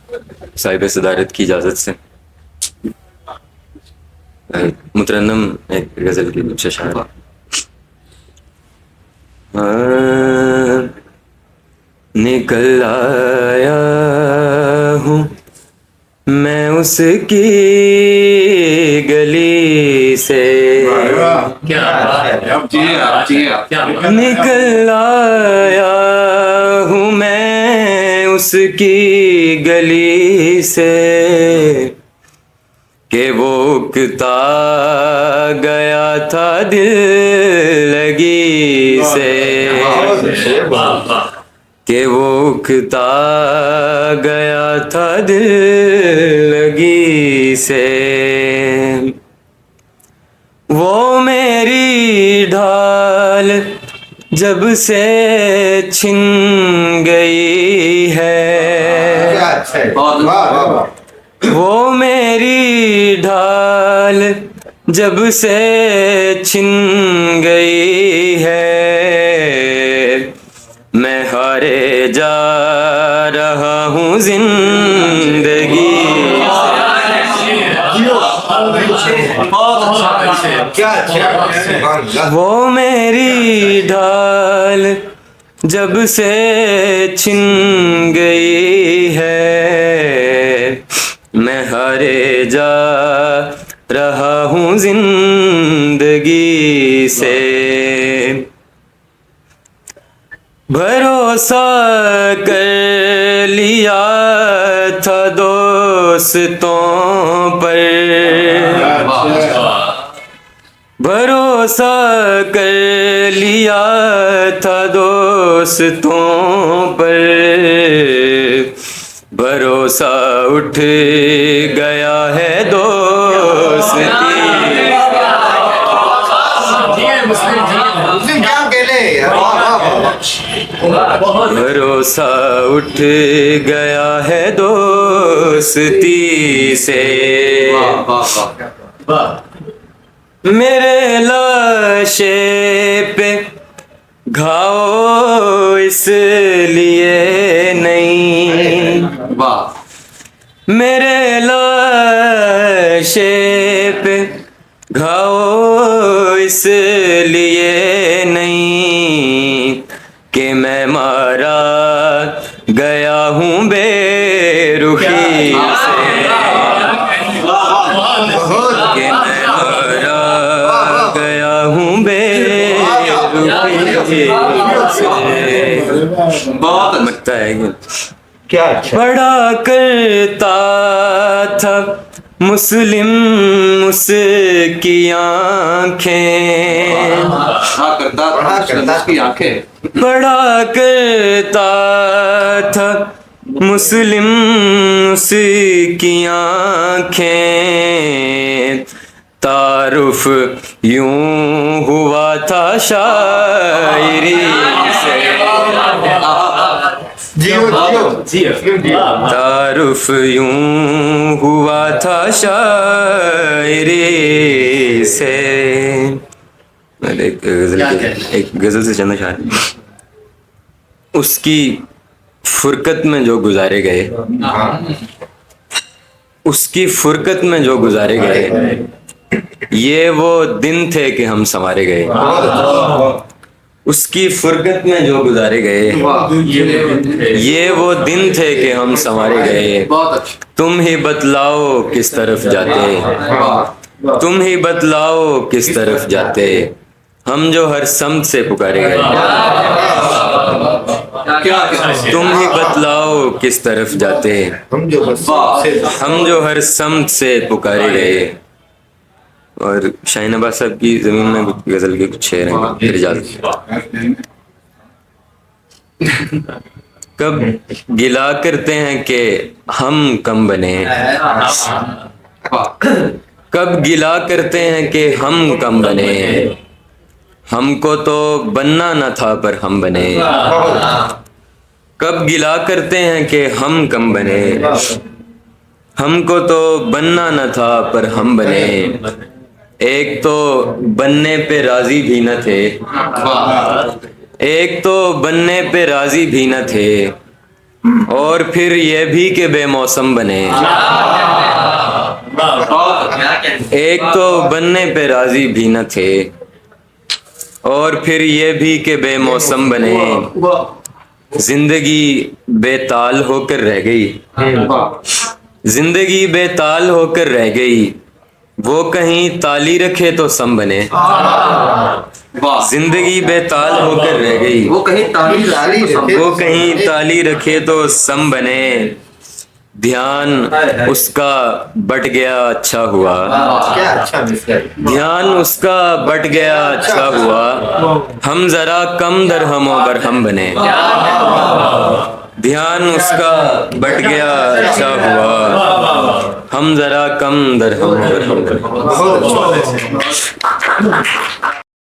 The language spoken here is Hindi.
साहिब सदारत की इजाज़त से मुतरन्नम एक गज़ल की कुछ अशार। निकल आया हूँ मैं उसकी गली से, निकल आया हूँ मैं उसकी गली से, कि वो उकता गया था दिल लगी से, कि वो उकता गया था दिल लगी से। वो मेरी ढाल जब से छिन गई है, वो मेरी ढाल जब से छिन गई है, मैं हारे जा रहा हूँ जिंदगी से। वो मेरी ढाल जब से छिन गई है, मैं हारे जा रहा हूँ जिंदगी से। भरोसा कर लिया था दोस्तों पर, भरोसा कर लिया था दोस्तों पर, भरोसा उठ गया है दोस्ती। भरोसा उठ गया है दोस्ती से। मेरे लाशे पे घाव इसलिए नहीं, मेरे लाशे पे घाव इसलिए नहीं, कि मैं मारा गया हूँ बेरुखी से, कि मैं मारा गया हूँ बेरुखी से। बहुत लगता है क्या पढ़ा करता था मुस्लिम उसकी आँखें, पढ़ा करता था मुस्लिम उसकी आँखें, तारुफ यूं हुआ था शायरी से, तारुफ यूं हुआ था शायरी से। एक गजल से चंद शायर। उसकी फुरकत में जो गुजारे गए, उसकी फुरकत में जो गुजारे गए, ये वो दिन थे कि हम संवारे गए। उसकी फुरकत में जो गुजारे गए, ये वो दिन थे कि हम संवारे गए। तुम ही बतलाओ किस तरफ जाते, तुम ही बतलाओ किस तरफ जाते, हम जो हर समत से पुकारे गए। तुम ही बतलाओ किस तरफ जाते, हम जो हर समत से पुकारे गए। और शाहीन अब्बास साहब की जमीन में गजल के कुछ शेर हैं। कब गिला करते हैं कि हम कम बने, कब गिला करते हैं कि हम कम बने, हमको तो बनना न था पर हम बने। कब गिला करते हैं कि हम कम बने, हमको तो बनना न था पर हम बने। एक तो बनने पे राजी भी न थे, एक तो बनने पे राजी भी न थे, और फिर ये भी कि बेमौसम बने। एक तो बनने पे राजी भी न थे, और फिर ये भी कि बेमौसम बने। जिंदगी बेताल होकर रह गई, जिंदगी बेताल होकर रह गई। वो कहीं ताली रखे तो सम बने। जिंदगी बेताल होकर रह गई, वो कहीं ताली रखे तो सम बने। ध्यान उसका बट गया अच्छा हुआ, क्या अच्छा ध्यान उसका बट गया अच्छा हुआ। हम जरा कम दरहमों बरहम बने। ध्यान उसका बट गया अच्छा हुआ, हम जरा कम दरहमों बरहम बने।